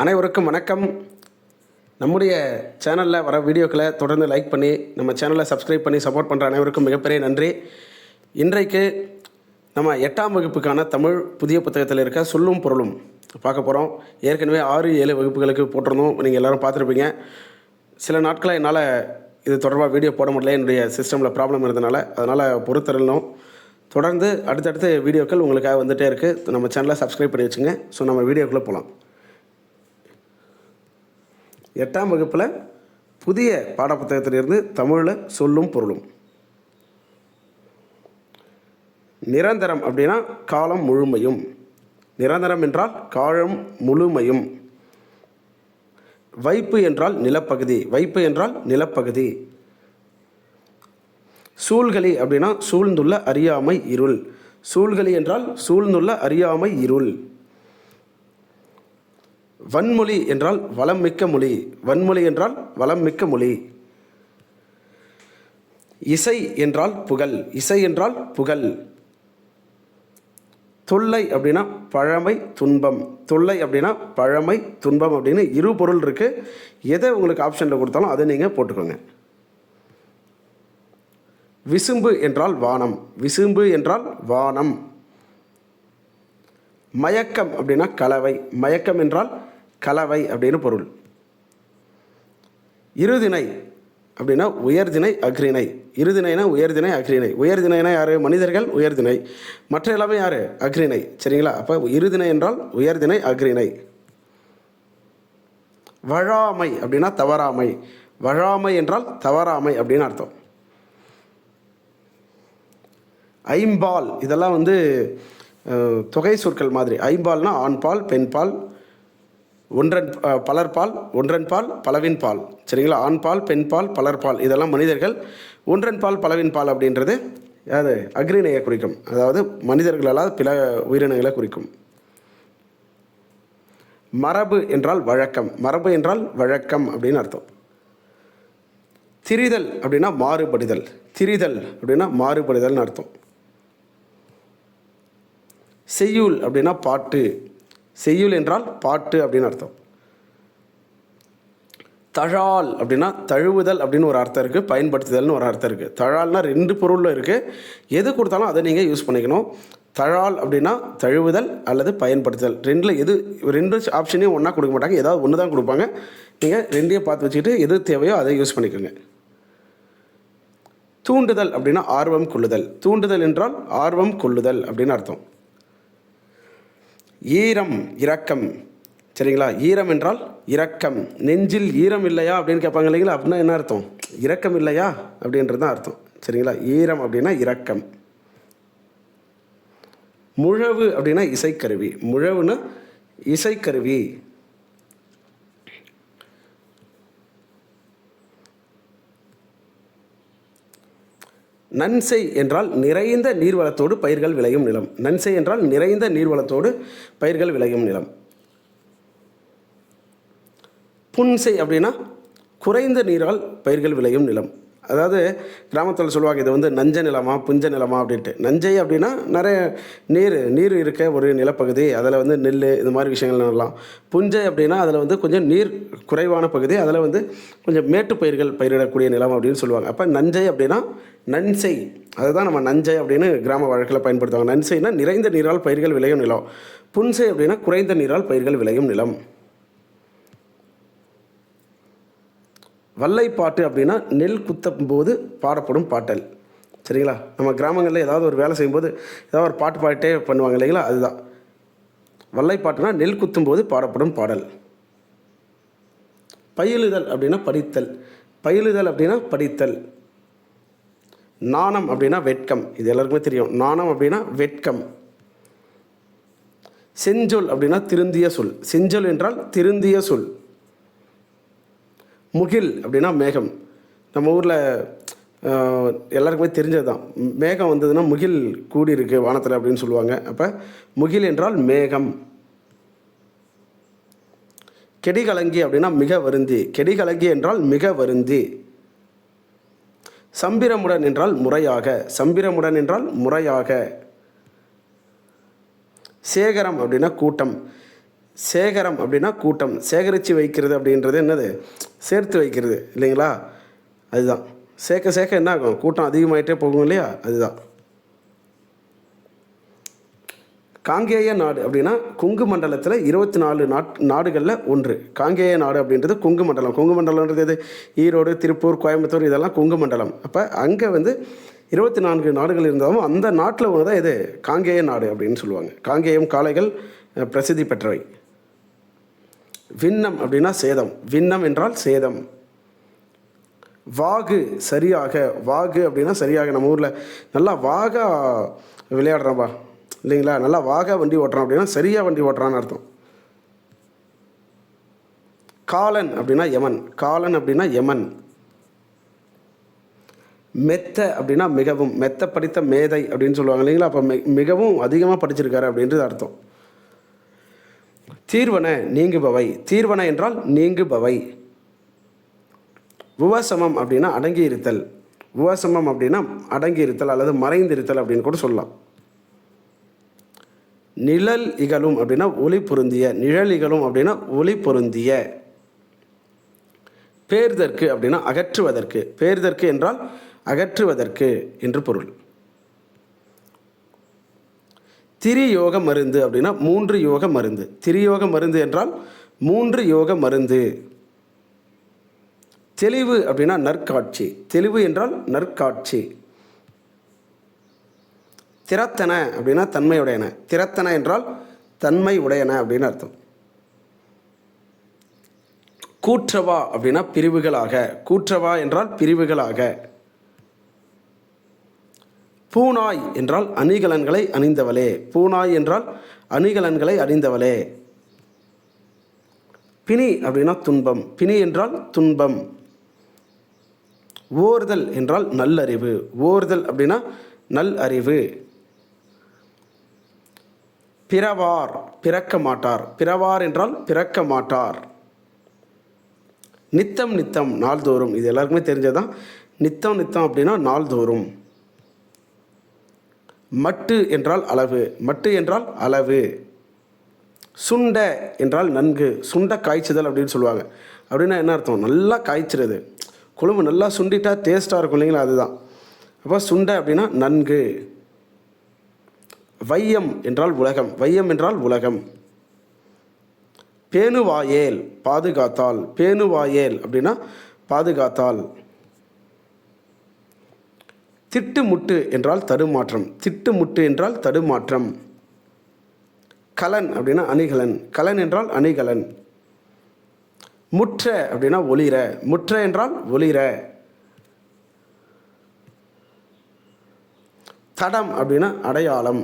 அனைவருக்கும் வணக்கம். நம்முடைய சேனலில் வர வீடியோக்களை தொடர்ந்து லைக் பண்ணி நம்ம சேனலை சப்ஸ்கிரைப் பண்ணி சப்போர்ட் பண்ணுற அனைவருக்கும் மிகப்பெரிய நன்றி. இன்றைக்கு நம்ம 8ஆம் வகுப்புக்கான தமிழ் புதிய புத்தகத்தில் இருக்க சொல்லும் பொருளும் பார்க்க போகிறோம். ஏற்கனவே 6-7 வகுப்புகளுக்கு போட்டிருந்தோம், நீங்கள் எல்லோரும் பார்த்துருப்பீங்க. சில நாட்களாக என்னால் இது தொடர்பாக வீடியோ போட முடியல, என்னுடைய சிஸ்டமில் ப்ராப்ளம் இருந்தனால. அதனால் பொறுத்தரணும். தொடர்ந்து அடுத்தடுத்த வீடியோக்கள் உங்களுக்காக வந்துகிட்டே இருக்குது. நம்ம சேனலை சப்ஸ்கிரைப் பண்ணி வச்சுங்க. ஸோ நம்ம வீடியோக்குள்ளே போகலாம். 8ஆம் வகுப்பில் புதிய பாடப்புத்தகத்திலிருந்து தமிழில் சொல்லும் பொருளும். நிரந்தரம் அப்படின்னா காலம் முழுமையும். நிரந்தரம் என்றால் காலம் முழுமையும். வைப்பு என்றால் நிலப்பகுதி. வைப்பு என்றால் நிலப்பகுதி. சூழ்கலி அப்படின்னா சூழ்ந்துள்ள அறியாமை இருள். சூழ்கலி என்றால் சூழ்ந்துள்ள அறியாமை இருள். வன்மொழி என்றால் வளம் மிக்க மொழி. வன்மொழி என்றால் வளம் மிக்க மொழி. இசை என்றால் புகழ். இசை என்றால் புகழ். தொல்லை அப்படின்னா பழமை துன்பம். தொல்லை அப்படின்னா பழமை துன்பம் அப்படின்னு இரு பொருள் இருக்குது. எதை உங்களுக்கு ஆப்ஷனில் கொடுத்தாலும் அதை நீங்கள் போட்டுக்கோங்க. விசும்பு என்றால் வானம். விசும்பு என்றால் வானம். மயக்கம் அப்படின்னா கலவை. மயக்கம் என்றால் கலவை அப்படின்னு பொருள். இருதிணை அப்படின்னா உயர்திணை அக்ரிணை. இருதிணைனா உயர்திணை அக்ரிணை. உயர்திணைனா யார்? மனிதர்கள் உயர்திணை, மற்ற எல்லாமே யார்? அக்ரிணை. சரிங்களா? அப்போ இருதிணை என்றால் உயர்திணை அக்ரிணை. வழாமை அப்படின்னா தவறாமை. வழாமை என்றால் தவறாமை அப்படின்னு அர்த்தம். ஐம்பால் இதெல்லாம் தொகை சொற்கள் மாதிரி. ஐம்பால்னா ஆண்பால் பெண்பால், ஒன்றன் பலர்பால், ஒன்றன்பால் பலவின் பால். சரிங்களா? ஆண்பால் பெண்பால் பலர்பால் இதெல்லாம் மனிதர்கள். ஒன்றன்பால் பலவின் பால் அப்படின்றது அது அக்ரிணையை குறிக்கும். அதாவது மனிதர்களால் பிற உயிரினங்களை குறிக்கும். மரபு என்றால் வழக்கம். மரபு என்றால் வழக்கம் அப்படின்னு அர்த்தம். திரிதல் அப்படின்னா மாறுபடுதல். திரிதல் அப்படின்னா மாறுபடுதல்னு அர்த்தம். செய்யுள் அப்படின்னா பாட்டு. செய்யுள் என்றால் பாட்டு அப்படின்னு அர்த்தம். தழால் அப்படின்னா தழுவுதல் அப்படின்னு ஒரு அர்த்தம் இருக்குது. பயன்படுத்துதல்னு ஒரு அர்த்தம் இருக்குது. தழால்னா 2 பொருளில் இருக்குது. எது கொடுத்தாலும் அதை நீங்கள் யூஸ் பண்ணிக்கணும். தழால் அப்படின்னா தழுவுதல் அல்லது பயன்படுத்துதல். ரெண்டு ஆப்ஷனையும் ஒன்றா கொடுக்க மாட்டாங்க, ஏதாவது ஒன்று தான் கொடுப்பாங்க. நீங்கள் ரெண்டையும் பார்த்து வச்சுக்கிட்டு எது தேவையோ அதை யூஸ் பண்ணிக்கோங்க. தூண்டுதல் அப்படின்னா ஆர்வம் கொள்ளுதல். தூண்டுதல் என்றால் ஆர்வம் கொள்ளுதல் அப்படின்னு அர்த்தம். ஈரம் இரக்கம். சரிங்களா? ஈரம் என்றால் இரக்கம். நெஞ்சில் ஈரம் இல்லையா அப்படின்னு கேட்பாங்க இல்லைங்களா? அப்படின்னா என்ன அர்த்தம்? இரக்கம் இல்லையா அப்படின்றது தான் அர்த்தம். சரிங்களா? ஈரம் அப்படின்னா இரக்கம். முழவு அப்படின்னா இசைக்கருவி. முழவுன்னா இசைக்கருவி. நன்செய் என்றால் நிறைந்த நீர்வளத்தோடு பயிர்கள் விளையும் நிலம். நன்செய் என்றால் நிறைந்த நீர்வளத்தோடு பயிர்கள் விளையும் நிலம். புன்செய் அப்படின்னா குறைந்த நீரால் பயிர்கள் விளையும் நிலம். அதாவது கிராமத்தில் சொல்லுவாங்க, இது நஞ்ச நிலமா புஞ்ச நிலமா அப்படின்ட்டு. நஞ்சை அப்படின்னா நிறைய நீர் இருக்க ஒரு நிலப்பகுதி, அதில் நெல் இது மாதிரி விஷயங்கள் நடலாம். புஞ்சை அப்படின்னா அதில் கொஞ்சம் நீர் குறைவான பகுதி, அதில் கொஞ்சம் மேட்டு பயிர்கள் பயிரிடக்கூடிய நிலம் அப்படின்னு சொல்லுவாங்க. அப்போ நஞ்சை அப்படின்னா நன்செய், அதுதான் நம்ம நஞ்சை அப்படின்னு கிராம வழக்கில் பயன்படுத்துவாங்க. நன்செய்னா நிறைந்த நீரால் பயிர்கள் விளையும் நிலம். புன்சை அப்படின்னா குறைந்த நீரால் பயிர்கள் விளையும் நிலம். வல்லைப்பாட்டு அப்படின்னா நெல் குத்தும் போது பாடப்படும் பாட்டல். சரிங்களா? நம்ம கிராமங்களில் ஏதாவது ஒரு வேலை செய்யும்போது ஏதாவது ஒரு பாட்டு பாடிட்டே பண்ணுவாங்க இல்லைங்களா? அதுதான் வல்லைப்பாட்டுனா நெல் குத்தும் போது பாடப்படும் பாடல். பயிலுதல் அப்படின்னா படித்தல். பயிலுதல் அப்படின்னா படித்தல். நாணம் அப்படின்னா வெட்கம். இது எல்லாருக்குமே தெரியும். நாணம் அப்படின்னா வெட்கம். செஞ்சொல் அப்படின்னா திருந்திய சொல். செஞ்சொல் என்றால் திருந்திய சொல். முகில் அப்படின்னா மேகம். நம்ம ஊரில் எல்லாருக்குமே தெரிஞ்சது தான். மேகம் வந்ததுன்னா முகில் கூடியிருக்கு வானத்தில் அப்படின்னு சொல்லுவாங்க. அப்போ முகில் என்றால் மேகம். கெடிகலங்கி அப்படின்னா மிக வருந்தி. கெடிகலங்கி என்றால் மிக வருந்தி. சம்பிரமுடன் என்றால் முறையாக. சம்பிரமுடன் என்றால் முறையாக. சேகரம் அப்படின்னா கூட்டம். சேகரம் அப்படின்னா கூட்டம். சேகரித்து வைக்கிறது அப்படின்றது என்னது? சேர்த்து வைக்கிறது இல்லைங்களா? அதுதான். சேர்க்க சேர்க்க என்ன ஆகும்? கூட்டம் அதிகமாகிட்டே போகும் இல்லையா? அதுதான். காங்கேய நாடு அப்படின்னா கொங்கு மண்டலத்தில் 24 நாடுகளில் ஒன்று. காங்கேய நாடு அப்படின்றது கொங்கு மண்டலம். கொங்கு மண்டலம்ன்றது எது? ஈரோடு, திருப்பூர், கோயம்புத்தூர், இதெல்லாம் கொங்கு மண்டலம். அப்போ அங்கே வந்து 24 நாடுகள் இருந்தாலும் அந்த நாட்டில் ஒன்று தான் இது காங்கேய நாடு அப்படின்னு சொல்லுவாங்க. காங்கேயம் காளைகள் பிரசித்தி பெற்றவை. விண்ணம் அப்படின்னா சேதம். விண்ணம் என்றால் சேதம். வாகு சரியாக. வாகு அப்படின்னா சரியாக. நம்ம ஊரில் நல்லா வாகா விளையாடுறோம்பா இல்லைங்களா? நல்லா வாகா வண்டி ஓட்டுறான் அப்படின்னா சரியாக வண்டி ஓட்டுறான்னு அர்த்தம். காலன் அப்படின்னா யமன். காலன் அப்படின்னா யமன். மெத்த அப்படின்னா மிகவும். மெத்த படித்த மேதை அப்படின்னு சொல்லுவாங்க இல்லைங்களா? அப்போ மிகவும் அதிகமாக படிச்சிருக்காரு அப்படின்றது அர்த்தம். தீர்வன நீங்குபவை. தீர்வன என்றால் நீங்குபவை. உவசமம் அப்படின்னா அடங்கி இருத்தல். உவசமம் அப்படின்னா அடங்கி இருத்தல் அல்லது மறைந்திருத்தல் அப்படின்னு கூட சொல்லலாம். நிழல் இகழும் அப்படின்னா ஒளி பொருந்திய. நிழல் இகழும் அப்படின்னா ஒளி பொருந்திய. பேர்தற்கு அப்படின்னா அகற்றுவதற்கு. பேர்தற்கு என்றால் அகற்றுவதற்கு என்று பொருள். திரியோக மருந்து அப்படின்னா 3 யோக மருந்து. திரியோக மருந்து என்றால் 3 யோக மருந்து. தெளிவு அப்படின்னா நற்காட்சி. தெளிவு என்றால் நற்காட்சி. திறத்தன அப்படின்னா தன்மையுடையன. திறத்தன என்றால் தன்மை உடையன அப்படின்னு அர்த்தம். கூற்றவா அப்படின்னா பிரிவுகளாக. கூற்றவா என்றால் பிரிவுகளாக. பூனாய் என்றால் அணிகலன்களை அணிந்தவளே. பூனாய் என்றால் அணிகலன்களை அணிந்தவளே. பிணி அப்படின்னா துன்பம். பிணி என்றால் துன்பம். ஓர்தல் என்றால் நல்லறிவு. ஓர்தல் அப்படின்னா நல் அறிவு. பிறவார் பிறக்க மாட்டார். பிறவார் என்றால் பிறக்க மாட்டார். நித்தம் நித்தம் நாள்தோறும். இது எல்லாருக்குமே தெரிஞ்சதான். நித்தம் நித்தம் அப்படின்னா நாள்தோறும். மட்டு என்றால் அளவு. மட்டு என்றால் அளவு. சுண்ட என்றால் நன்கு. சுண்ட காய்ச்சுதல் அப்படின்னு சொல்லுவாங்க. அப்படின்னா என்ன அர்த்தம்? நல்லா காய்ச்சிறது. குழம்பு நல்லா சுண்டிட்டா டேஸ்ட்டாக இருக்கும் இல்லைங்களா? அதுதான். அப்போ சுண்ட அப்படின்னா நன்கு. வையம் என்றால் உலகம். வையம் என்றால் உலகம். பேணுவாயேல் பாதுகாத்தால். பேணுவாயேல் அப்படின்னா பாதுகாத்தால். திட்டுமுட்டு என்றால் தடுமாற்றம். திட்டுமுட்டு என்றால் தடுமாற்றம். கலன் அப்படின்னா அணிகலன். கலன் என்றால் அணிகலன். முற்ற அப்படின்னா ஒளிர. முற்ற என்றால் ஒளிர. தடம் அப்படின்னா அடையாளம்.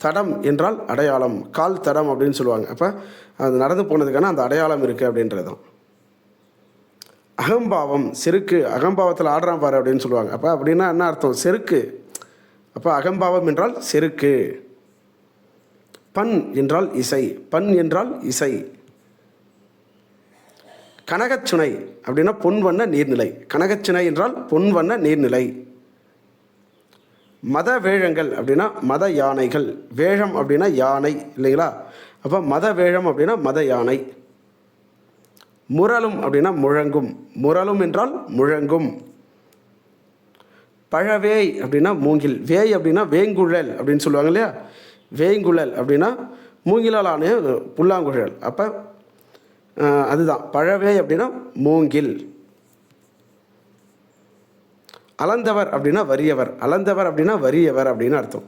தடம் என்றால் அடையாளம். கால் தடம் அப்படின்னு சொல்லுவாங்க. அப்போ அது நடந்து போனதுக்கான அந்த அடையாளம் இருக்குது அப்படின்றது தான். அகம்பாவம் செருக்கு. அகம்பாவத்தில் ஆடுறான் பாரு அப்படின்னு சொல்லுவாங்க. அப்போ அப்படின்னா என்ன அர்த்தம்? செருக்கு. அப்போ அகம்பாவம் என்றால் செருக்கு. பண் என்றால் இசை. பண் என்றால் இசை. கனகச்சுனை அப்படின்னா பொன்வண்ண நீர்நிலை. கனகச்சுனை என்றால் பொன்வண்ண நீர்நிலை. மத வேழங்கள் அப்படின்னா மத யானைகள். வேழம் அப்படின்னா யானை இல்லைங்களா? அப்போ மத வேழம் அப்படின்னா மத யானை. முரலும் அப்படின்னா முழங்கும். முரலும் என்றால் முழங்கும். பழவேய் அப்படின்னா மூங்கில். வேய் அப்படின்னா வேங்குழல் அப்படின்னு சொல்லுவாங்க இல்லையா? வேங்குழல் அப்படின்னா மூங்கிலால் ஆன புல்லாங்குழல். அப்போ அதுதான் பழவேய் அப்படின்னா மூங்கில். அளந்தவர் அப்படின்னா வறியவர். அளந்தவர் அப்படின்னா வறியவர் அப்படின்னு அர்த்தம்.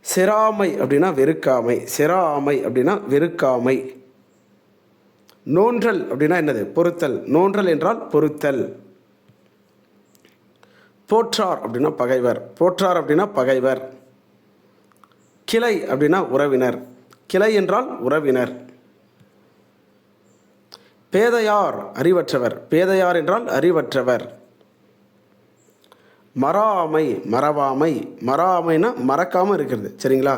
செராமை அப்படின்னா வெறுக்காமை. செராமை அப்படின்னா வெறுக்காமை. நோன்றல் அப்படின்னா என்னது? பொறுத்தல். நோன்றல் என்றால் பொறுத்தல். போற்றார் அப்படின்னா பகைவர். போற்றார் அப்படின்னா பகைவர். கிளை அப்படின்னா உறவினர். கிளை என்றால் உறவினர். பேதையார் அறிவற்றவர். பேதையார் என்றால் அறிவற்றவர். மறாமை மறவாமை. மறாமைனா மறக்காமல் இருக்கிறது. சரிங்களா?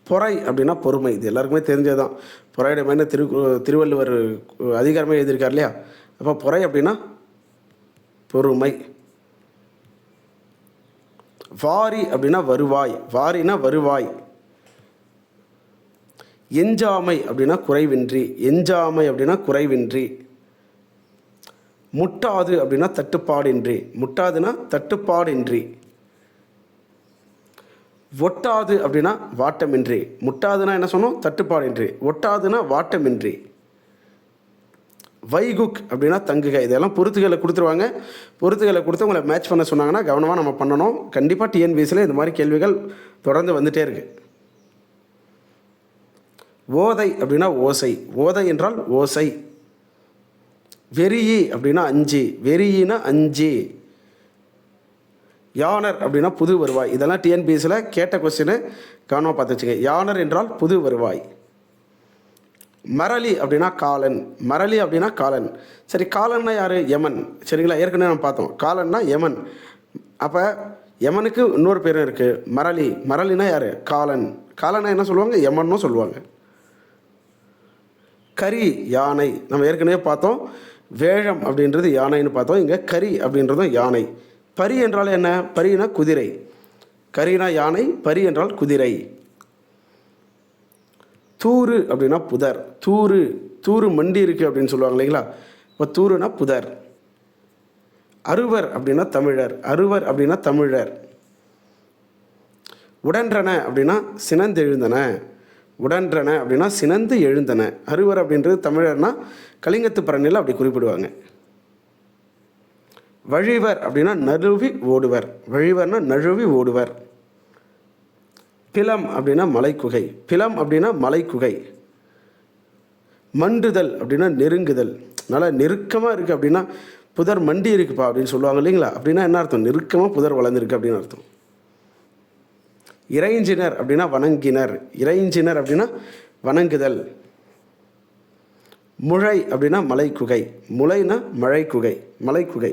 பொறை அப்படின்னா பொறுமை. இது எல்லாருக்குமே தெரிஞ்சதுதான். பொறையிடமைன்னு திருவள்ளுவர் அதிகாரமே எழுதியிருக்கார் இல்லையா? அப்போ பொறை அப்படின்னா பொறுமை. வாரி அப்படின்னா வருவாய். வாரினா வருவாய். எஞ்சாமை அப்படின்னா குறைவின்றி, எஞ்சாமை அப்படின்னா குறைவின்றி. முட்டாது அப்படின்னா தட்டுப்பாடின்றி, முட்டாதுன்னா தட்டுப்பாடின்றி. ஒட்டாது அப்படின்னா வாட்டமின்றி, முட்டாதுன்னா என்ன சொன்னோம், தட்டுப்பாடின்றி. ஒட்டாதுன்னா வாட்டமின்றி. வைகுக் அப்படின்னா தங்குக. இதெல்லாம் பொறுத்துகளை கொடுத்துருவாங்க. பொறுத்துகளை கொடுத்து உங்களை மேட்ச் பண்ண சொன்னாங்கன்னா கவனமாக நம்ம பண்ணணும். கண்டிப்பாக டிஎன்பிஎஸ்சியில் இந்த மாதிரி கேள்விகள் தொடர்ந்து வந்துகிட்டே இருக்கு. ஓதை அப்படின்னா ஓசை, ஓதை என்றால் ஓசை. வெறியி அப்படின்னா அஞ்சு, வெறியினா அஞ்சு. யானர் அப்படின்னா புது வருவாய். இதெல்லாம் டிஎன்பிஎஸ்சியில் கேட்ட கொஸ்டின், கவனமாக பார்த்து வச்சுங்க. யானர் என்றால் புது வருவாய். மரளி அப்படின்னா காலன், மரளி அப்படின்னா காலன். சரி, காலன்னா யார்? யமன். சரிங்களா, ஏற்கனவே நம்ம பார்த்தோம். காலன்னா யமன். அப்போ யமனுக்கு இன்னொரு பேரும் இருக்குது, மரளி. மரளினா யார்? காலன். காலன்னா என்ன சொல்லுவாங்க? யமன்னும் சொல்லுவாங்க. கரி யானை, நம்ம ஏற்கனவே பார்த்தோம். வேழம் அப்படின்றது யானைன்னு பார்த்தோம். இங்கே கரி அப்படின்றதும் யானை. பரி என்றால் என்ன? பரினா குதிரை. கரினா யானை, பரி என்றால் குதிரை. தூறு அப்படின்னா புதர். தூறு, தூறு மண்டி இருக்குது அப்படின்னு சொல்லுவாங்க இல்லைங்களா? இப்போ தூறுனா புதர். அறுவர் அப்படின்னா தமிழர், அறுவர் அப்படின்னா தமிழர். உடன்றன அப்படின்னா சினந்து எழுந்தன, உடன்றன அப்படின்னா சினந்து எழுந்தன. அறுவர் அப்படின்றது தமிழர்னா கலிங்கத்து பரணியில் அப்படி குறிப்பிடுவாங்க. வழிவர் அப்படின்னா நழுவி ஓடுவர், வழிவர்னா நழுவி ஓடுவர். பிலம் அப்படின்னா மலைக்குகை, பிலம் அப்படின்னா மலைக்குகை. மண்டுதல் அப்படின்னா நெருங்குதல். நல்லா நெருக்கமாக இருக்குது அப்படின்னா புதர் மண்டி இருக்குப்பா அப்படின்னு சொல்லுவாங்க இல்லைங்களா? அப்படின்னா என்ன அர்த்தம்? நெருக்கமாக புதர் வளர்ந்துருக்கு அப்படின்னு அர்த்தம். இறைஞ்சினர் அப்படின்னா வணங்கினர், இறைஞ்சினர் அப்படின்னா வணங்குதல். முழை அப்படின்னா மலைக்குகை, முளைனா மழைக்குகை, மலைக்குகை.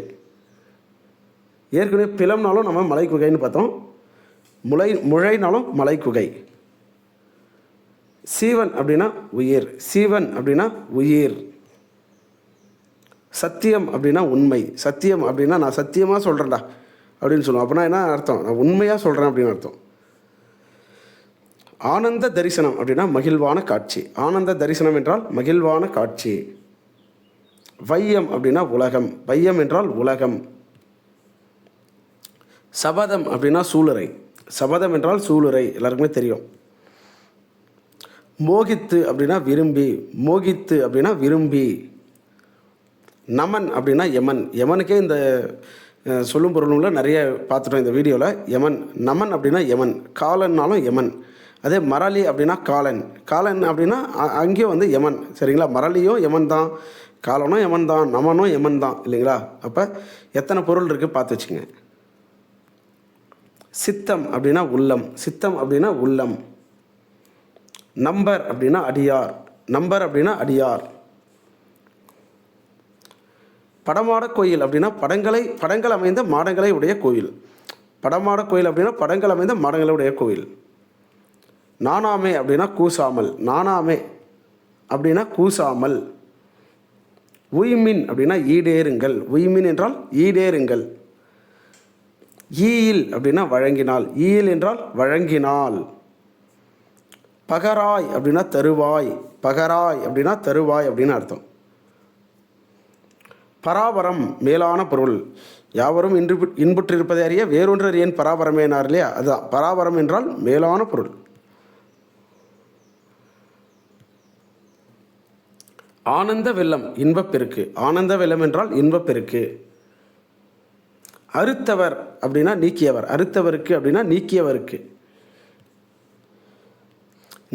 ஏற்கனவே பிலம்னாலும் நம்ம மலைக்குகைன்னு பார்த்தோம், முழைனாலும் மலைக்குகை. சீவன் அப்படின்னா உயிர், சீவன் அப்படின்னா உயிர். சத்தியம் அப்படின்னா உண்மை, சத்தியம் அப்படின்னா நான் சத்தியமாக சொல்கிறேன்டா அப்படின்னு சொல்லுவோம். அப்படின்னா என்ன அர்த்தம்? நான் உண்மையாக சொல்கிறேன் அப்படின்னு அர்த்தம். ஆனந்த தரிசனம் அப்படின்னா மகிழ்வான காட்சி, ஆனந்த தரிசனம் என்றால் மகிழ்வான காட்சி. வையம் அப்படின்னா உலகம், வையம் என்றால் உலகம். சபதம் அப்படின்னா சூளுரை, சபதம் என்றால் சூளுரை, எல்லாருக்குமே தெரியும். மோகித்து அப்படின்னா விரும்பி, மோகித்து அப்படின்னா விரும்பி. நமன் அப்படின்னா யமன், யமனுக்கே இந்த சொல்லும் பொருளும் நிறைய பார்த்துட்டோம் இந்த வீடியோவில். யமன், நமன் அப்படின்னா யமன். காலன்னாலும் யமன். அதே மரளி அப்படின்னா காலன், காலன் அப்படின்னா அங்கேயும் வந்து யமன். சரிங்களா, மரளியும் யமன் தான், காலனும் யமன் தான், நமனும் யமன் தான் இல்லைங்களா? அப்போ எத்தனை பொருள் இருக்குது பார்த்து வச்சுங்க. சித்தம் அப்படின்னா உள்ளம், சித்தம் அப்படின்னா உள்ளம். நம்பர் அப்படின்னா அடியார், நம்பர் அப்படின்னா அடியார். படமாட கோயில் அப்படின்னா படங்கள் அமைந்த மாடங்களை உடைய கோயில். படமாட கோயில் அப்படின்னா படங்கள் அமைந்த மாடங்களை உடைய கோயில். நானாமே அப்படின்னா கூசாமல், நானாமே அப்படின்னா கூசாமல். உய்மின் அப்படின்னா ஈடேறுங்கள், உய்மின் என்றால் ஈடேறுங்கள். ஈயில் அப்படின்னா வழங்கினால், ஈயில் என்றால் வழங்கினால். பகராய் அப்படின்னா தருவாய், பகராய் அப்படின்னா தருவாய் அப்படின்னு அர்த்தம். பராபரம் மேலான பொருள். யாவரும் இன்புற்றிருப்பதை அறிய வேறொன்று ஏன் பராபரமேனார் இல்லையா? அதுதான் பராபரம் என்றால் மேலான பொருள். ஆனந்த வெள்ளம் இன்பப்பெருக்கு, ஆனந்த வெள்ளம் என்றால் இன்பப்பெருக்கு. அறுத்தவர் அப்படின்னா நீக்கியவர், அறுத்தவருக்கு அப்படின்னா நீக்கியவருக்கு.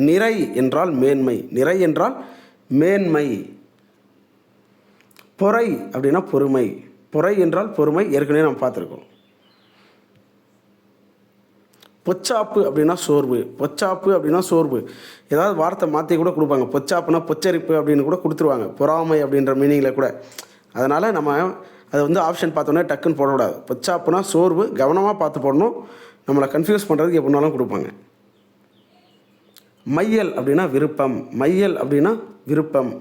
நிறை என்றால் மேன்மை, நிறை என்றால் மேன்மை. பொறை அப்படின்னா பொறுமை, பொறை என்றால் பொறுமை, ஏற்கனவே நம்ம பார்த்துருக்கோம். பொச்சாப்பு அப்படின்னா சோர்வு, பொச்சாப்பு அப்படின்னா சோர்வு. ஏதாவது வார்த்தை மாற்றி கூட கொடுப்பாங்க. பொச்சாப்புனா பொச்சரிப்பு அப்படின்னு கூட கொடுத்துருவாங்க, பொறாமை அப்படின்ற மீனிங்கில் கூட. அதனால் நம்ம அதை வந்து ஆப்ஷன் பார்த்தோன்னே டக்குன்னு போடக்கூடாது. பொச்சாப்புனா சோர்வு, கவனமாக பார்த்து போடணும். நம்மளை கன்ஃபியூஸ் பண்ணுறதுக்கு எப்படினாலும் கொடுப்பாங்க. மையல் அப்படின்னா விருப்பம், மையல் அப்படின்னா விருப்பம்.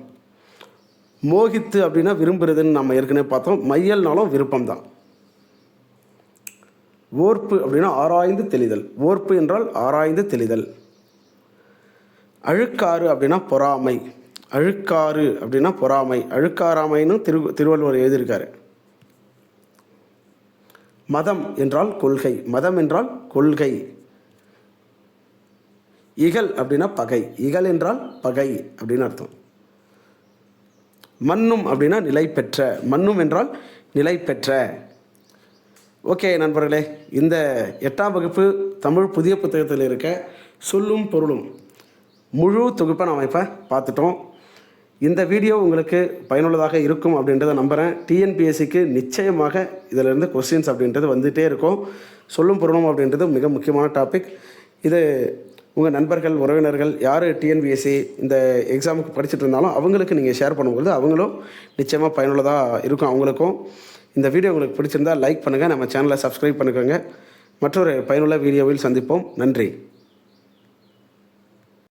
மோகித்து அப்படின்னா விரும்புறதுன்னு நம்ம ஏற்கனவே பார்த்தோம். மையல்னாலும் விருப்பம் தான். ஓர்ப்பு அப்படின்னா ஆராய்ந்து தெளிதல், ஓர்ப்பு என்றால் ஆராய்ந்து தெளிதல். அழுக்காறு அப்படின்னா பொறாமை. அழுக்காறு அப்படின்னா பொறாமை. அழுக்காராமைன்னு திருவள்ளுவர் எழுதியிருக்காரு. மதம் என்றால் கொள்கை. மதம் என்றால் கொள்கை. இகல் அப்படின்னா பகை. இகல் என்றால் பகை அப்படின்னு அர்த்தம். மன்னும் அப்படின்னா நிலை பெற்ற. மன்னும் என்றால் நிலை பெற்ற. ஓகே நண்பர்களே, இந்த 8ஆம் வகுப்பு தமிழ் புதிய புத்தகத்தில் இருக்க சொல்லும் பொருளும் முழு தொகுப்பை நாம் இப்போ பார்த்துட்டோம். இந்த வீடியோ உங்களுக்கு பயனுள்ளதாக இருக்கும் அப்படின்றத நம்புகிறேன். டிஎன்பிஎஸ்சிக்கு நிச்சயமாக இதிலிருந்து கொஸ்டின்ஸ் அப்படின்றது வந்துகிட்டே இருக்கும். சொல்லும் பொருளும் அப்படின்றது மிக முக்கியமான டாபிக். இது உங்கள் நண்பர்கள், உறவினர்கள் யார் டிஎன்பிஎஸ்சி இந்த எக்ஸாமுக்கு படிச்சுட்டு இருந்தாலும் அவங்களுக்கு நீங்கள் ஷேர் பண்ணும்போது அவங்களும் நிச்சயமாக பயனுள்ளதாக இருக்கும். அவங்களுக்கும் இந்த வீடியோ உங்களுக்கு பிடிச்சிருந்தால் லைக் பண்ணுங்கள், நம்ம சேனலை சப்ஸ்கிரைப் பண்ணிக்கோங்க. மற்றொரு பயனுள்ள வீடியோவில் சந்திப்போம். நன்றி.